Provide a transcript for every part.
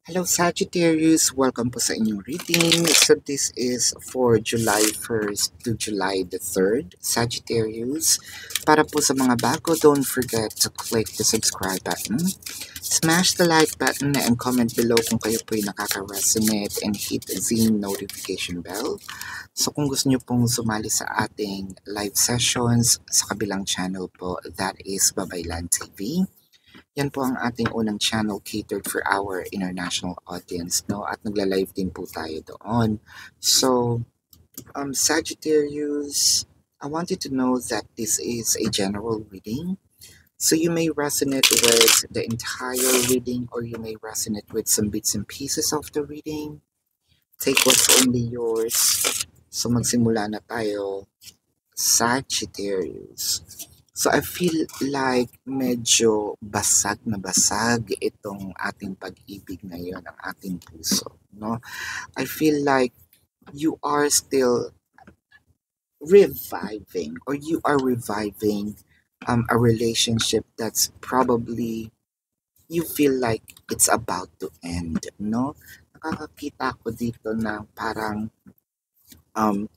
Hello Sagittarius, welcome po sa inyong reading. So this is for July 1st to July the 3rd, Sagittarius. Para po sa mga bago, don't forget to click the subscribe button, smash the like button, and comment below kung kayo po ay nakaka-resonate and hit the notification bell. So kung gusto nyo pong sumali sa ating live sessions sa kabilang channel po, that is Babaylan TV. Yan po ang ating unang channel catered for our international audience, no? At nagla-live din po tayo doon. So, Sagittarius, I want you to know that this is a general reading. So you may resonate with the entire reading or you may resonate with some bits and pieces of the reading. Take what's only yours. So magsimula na tayo, Sagittarius. So I feel like medyo basag na basag itong ating pag-ibig ngayon, ang ating puso, no? I feel like you are still reviving or you are reviving a relationship that's probably you feel like it's about to end, no? Nakakakita ko dito na parang um,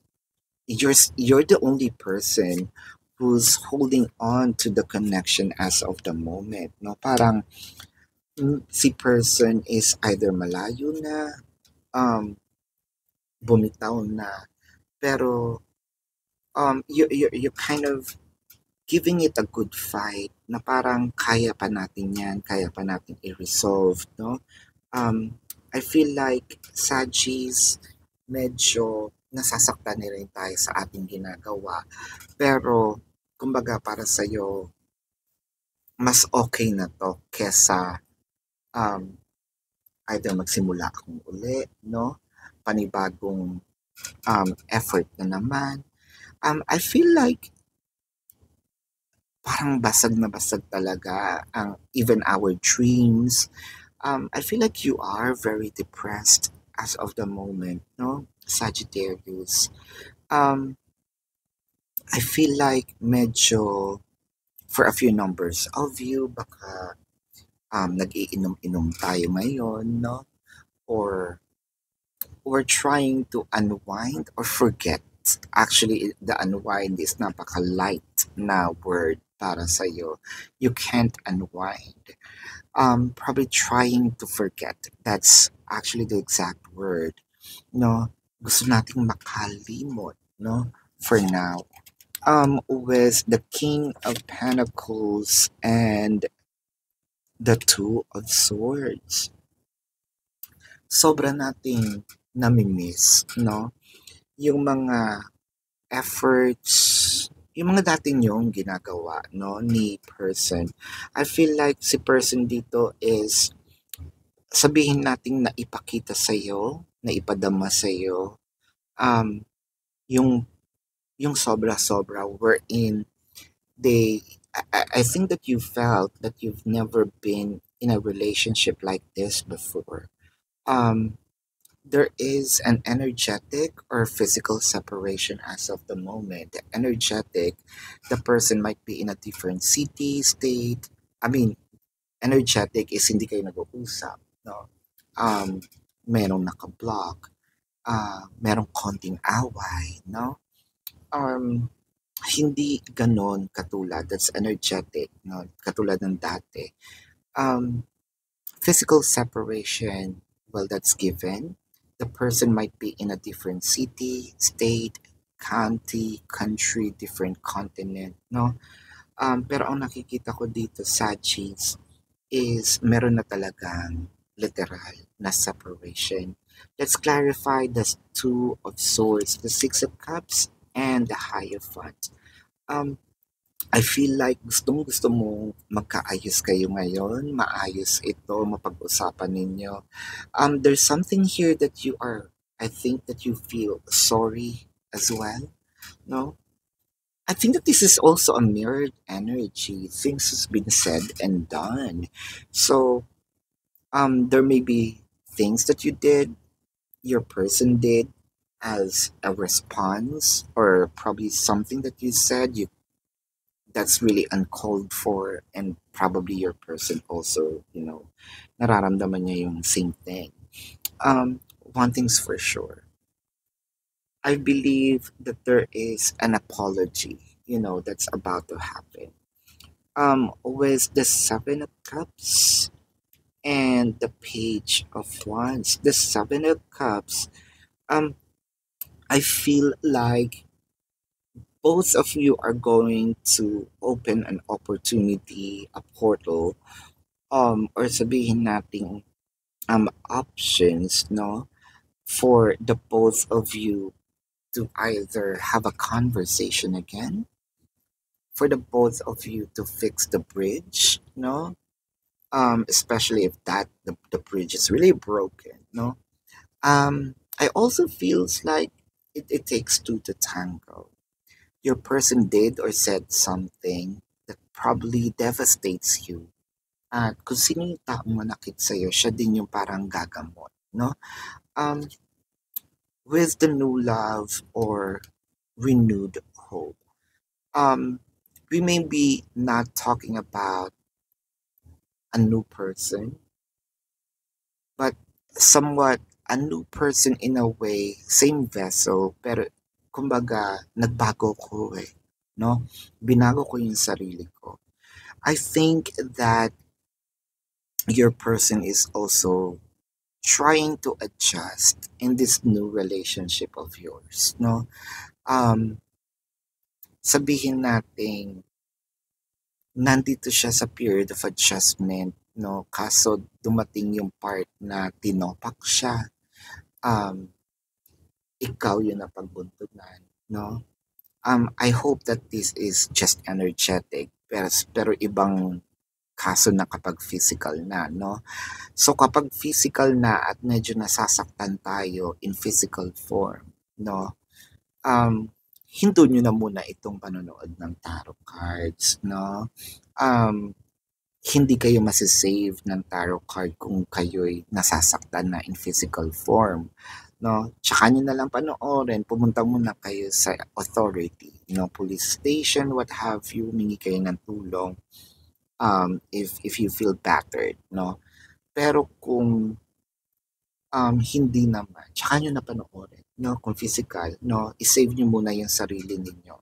you're the only person who's holding on to the connection as of the moment, no? Parang si person is either malayo na, bumitaw na, pero you kind of giving it a good fight na parang kaya pa natin yan, kaya pa natin i-resolve, no? I feel like Sagis, medyo nasasaktan na rin tayo sa ating ginagawa. Pero, kumbaga para sa'yo, mas okay na to kesa either magsimula akong uli, no? Panibagong effort na naman. I feel like parang basag na basag talaga ang even our dreams. I feel like you are very depressed as of the moment, no? Sagittarius. I feel like medyo for a few numbers of you, baka nag-iinom-inom tayo ngayon, no? Or we're trying to unwind or forget. Actually, the unwind is napaka-light na word para sa'yo. You can't unwind. Probably trying to forget. That's actually the exact word. No? Gusto nating makalimot, no? For now. With the King of Pentacles and the Two of Swords. Sobra nating namimiss, no? Yung mga efforts, yung mga dati nyong ginagawa, no, ni person. I feel like si person dito is, sabihin nating naipakita sa'yo, naipadama sa'yo, um, yung, yung sobra-sobra wherein I think that you felt that you've never been in a relationship like this before. Um, there is an energetic or physical separation as of the moment. The energetic, the person might be in a different city, state. I mean, energetic is hindi kayo nag-uusap, no? Merong naka-block, merong konting away, no? Hindi ganon katulad, that's energetic, no? Katulad ng dati. Physical separation, well, that's given. The person might be in a different city, state, county, country, different continent, no? Pero ang nakikita ko dito sa Sagis is meron na talagang literal na separation. Let's clarify the Two of Swords, the Six of Cups, and the Hierophant. I feel like gustong-gusto mo magkaayos kayo ngayon, maayos ito, mapag-usapan ninyo. There's something here that you are, I think that you feel sorry as well, no? I think that this is also a mirrored energy. Things has been said and done. So, there may be things that you did, your person did as a response, or probably something that you said you that's really uncalled for and probably your person also, nararamdaman niya yung same thing. One thing's for sure. I believe that there is an apology, that's about to happen. With the Seven of Cups and the Page of Wands, the Seven of Cups, um, I feel like both of you are going to open an opportunity, a portal, or sabihin nating options, no, for the both of you to either have a conversation again, for the both of you to fix the bridge, no, especially if the bridge is really broken, no. I also feels like it takes two to tango. Your person did or said something that probably devastates you. At kung sino yung taong manakit sa'yo, siya din yung parang gagamot, no? Um, with the new love or renewed hope, um, we may be not talking about a new person, but somewhat a new person in a way, same vessel, pero kumbaga, nagbago ko eh, no? Binago ko yung sarili ko. I think that your person is also trying to adjust in this new relationship of yours, no? Um, sabihin natin, nandito siya sa period of adjustment, no? Kaso dumating yung part na tinopak siya. Um, ikaw yung napagbuntunan, no? I hope that this is just energetic, pero ibang kaso na kapag physical na, no? So kapag physical na at medyo nasasaktan tayo in physical form, no? Um, hinto nyo na muna itong panonood ng tarot cards, no? Um, hindi kayo masisave ng tarot card kung kayo'y nasasaktan na in physical form, no? Tsaka nyo na lang panoorin, pumunta muna kayo sa authority, police station, what have you, humingi kayo ng tulong, if you feel battered, no? Pero kung hindi naman, tsaka nyo na panoorin, no? Kung physical, no? I-save nyo muna yung sarili ninyo.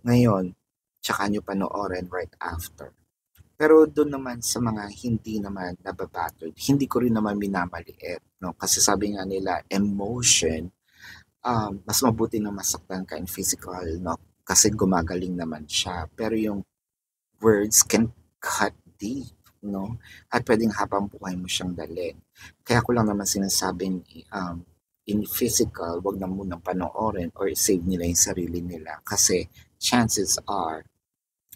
Ngayon, tsaka nyo panoorin right after. Pero doon naman sa mga hindi naman nababattered, hindi ko rin naman minamaliit, no? Kasi sabi nga nila, emotion, mas mabuti na masaktan ka in physical, no? Kasi gumagaling naman siya. Pero yung words can cut deep, no? At pwedeng habang buhay mo siyang dalhin. Kaya ko lang naman sinasabing in physical, wag na munang panoorin or save nila yung sarili nila. Kasi chances are,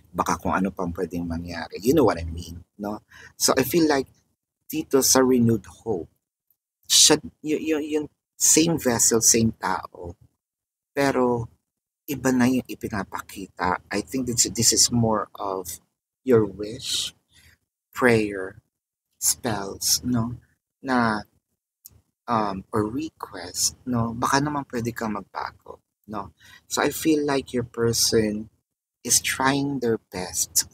baka kung ano pang pwedeng mangyari. You know what I mean, no? So I feel like dito sa renewed hope, siya, yung same vessel, same tao, pero iba na yung ipinapakita. I think this is more of your wish, prayer, spells, no? Na, or request, no? Baka naman pwede kang magbago, no? So I feel like your person is trying their best,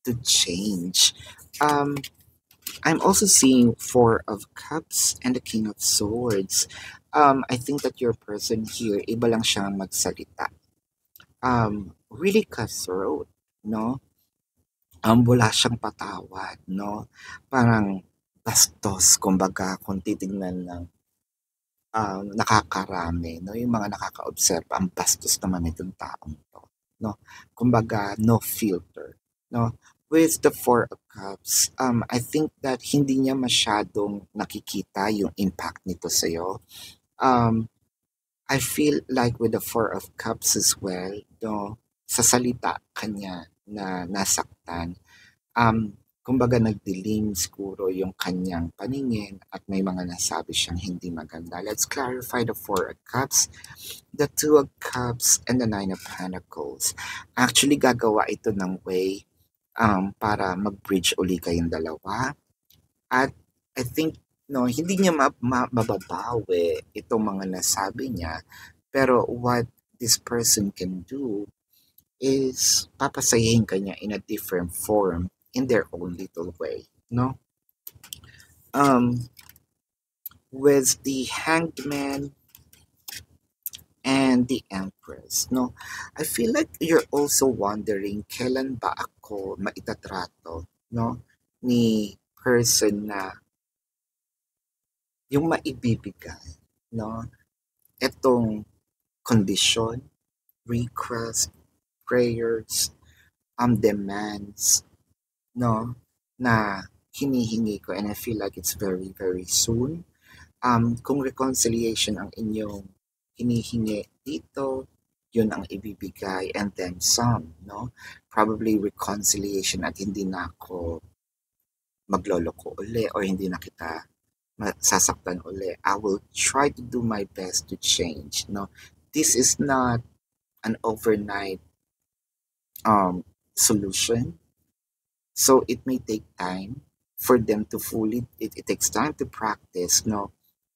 to change. I'm also seeing Four of Cups and the King of Swords. I think that your person here, iba lang siyang magsalita. Really cutthroat, no? Wala siyang patawad, no? Parang bastos, kumbaga, kung titingnan ng nakakarami, no? Yung mga nakaka-observe, ang bastos naman itong taong to, no? Kumbaga, no filter, no? With the Four of Cups, I think that hindi niya masyadong nakikita yung impact nito sa'yo. I feel like with the Four of Cups as well, no, sa salita kanya na nasaktan, kumbaga nagdilim siguro yung kanyang paningin at may mga nasabi siyang hindi maganda. Let's clarify the Four of Cups, the Two of Cups, and the Nine of Pentacles. Actually, gagawa ito ng way para mag-bridge uli kayong dalawa. At I think, no, hindi niya mababawi itong mga nasabi niya. Pero what this person can do is papasayahin kanya in a different form in their own little way, no? Um, with the Hanged Man and the Empress, no? I feel like you're also wondering kailan ba ako maitatrato, no? Ni person na yung maibibigay, no? Etong kondisyon, request, prayers, demands, no? Na hinihingi ko, and I feel like it's very, very soon. Kung reconciliation ang inyong hinihingi dito, yun ang ibibigay, and then some, no? Probably reconciliation at hindi na ako magloloko uli or hindi na kita masasaktan uli. I will try to do my best to change, no? This is not an overnight solution. So it may take time for them to fully, it takes time to practice, no?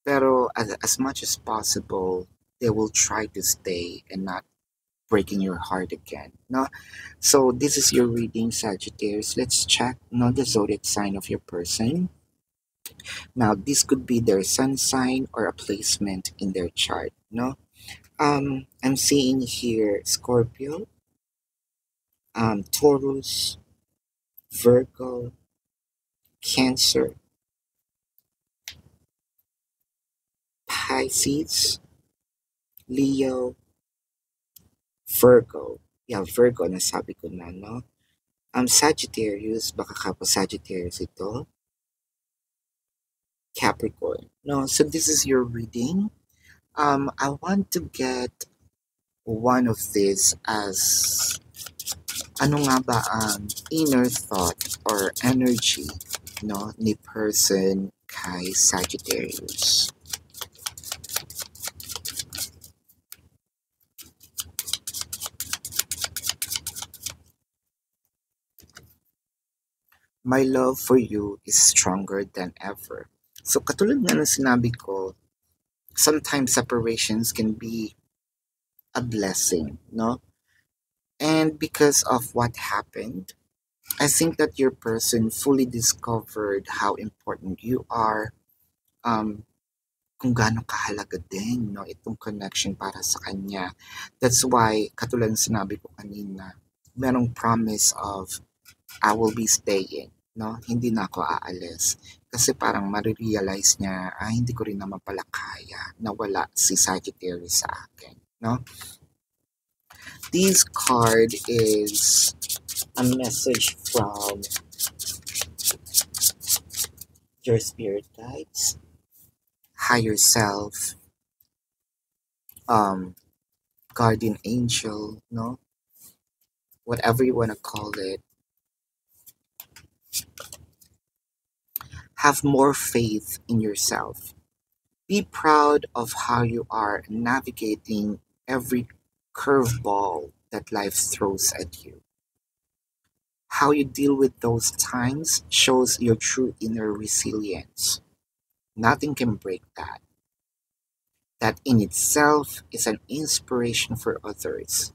Pero as much as possible, they will try to stay and not breaking your heart again, no? So this is your reading, Sagittarius. Let's check, no, the zodiac sign of your person. Now, this could be their sun sign or a placement in their chart, no? I'm seeing here Scorpio, Taurus, Virgo, Cancer, Pisces, Leo, Virgo. Yeah, Virgo, nasabi ko na, no? Sagittarius, baka kapwa Sagittarius ito. Capricorn. No, so this is your reading. I want to get one of these as ano nga ba ang inner thought or energy, no, ni person kay Sagittarius. My love for you is stronger than ever. So katulad nga ng sinabi ko, sometimes separations can be a blessing, no? And because of what happened, I think that your person fully discovered how important you are, kung gaano kahalaga din, no, itong connection para sa kanya. That's why, katulad ng sinabi ko kanina, merong promise of I will be staying, no? Hindi na ako aalis. Kasi parang marirealize niya, hindi ko rin naman pala kaya na wala si Sagittarius sa akin, no? This card is a message from your spirit guides, higher self, guardian angel, no? Whatever you want to call it. Have more faith in yourself. Be proud of how you are navigating every curveball that life throws at you. How you deal with those times shows your true inner resilience. Nothing can break that. That in itself is an inspiration for others.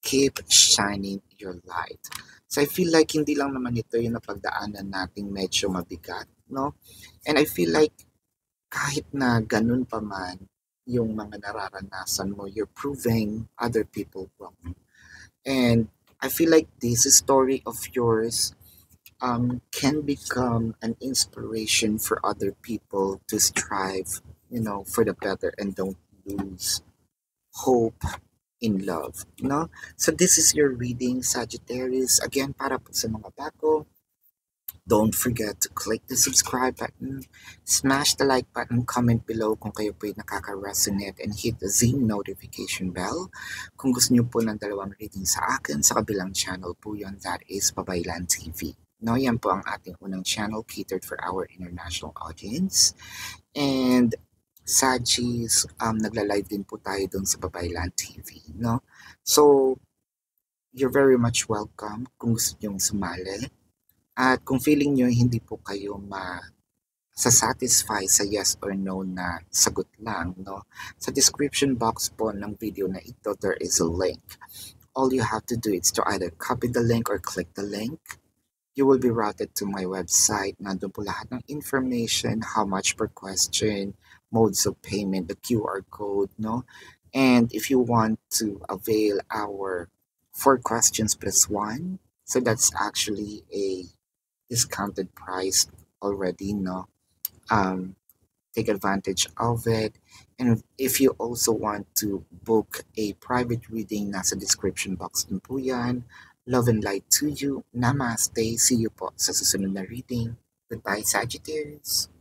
Keep shining your light. So I feel like hindi lang naman ito yung napagdaanan nating medyo mabigat, no? And I feel like kahit na ganun pa man yung mga nararanasan mo, you're proving other people wrong. And I feel like this story of yours can become an inspiration for other people to strive, you know, for the better and don't lose hope in love, no? So this is your reading, Sagittarius. Again, para po sa mga bago, don't forget to click the subscribe button, smash the like button, comment below kung kayo po ay nakaka-resonate, and hit the notification bell. Kung gusto niyo po ng dalawang reading sa akin, sa kabilang channel po yun, that is Babaylan TV. No, yan po ang ating unang channel catered for our international audience. And Sagis, nagla-live din po tayo dun sa Babaylan TV, no? So, you're very much welcome kung gusto niyong sumali. At kung feeling nyo hindi po kayo satisfy sa yes or no na sagot lang, no? Sa description box po ng video na ito, there is a link. All you have to do is to either copy the link or click the link. you will be routed to my website. Nandun po lahat ng information, how much per question, modes of payment, the QR code, no? And if you want to avail our 4 questions plus one, so that's actually a discounted price already, no? Um, Take advantage of it. And if you also want to book a private reading, nasa description box din po yan. Love and light to you. Namaste. See you po sa susunod na reading. Goodbye, Sagittarius.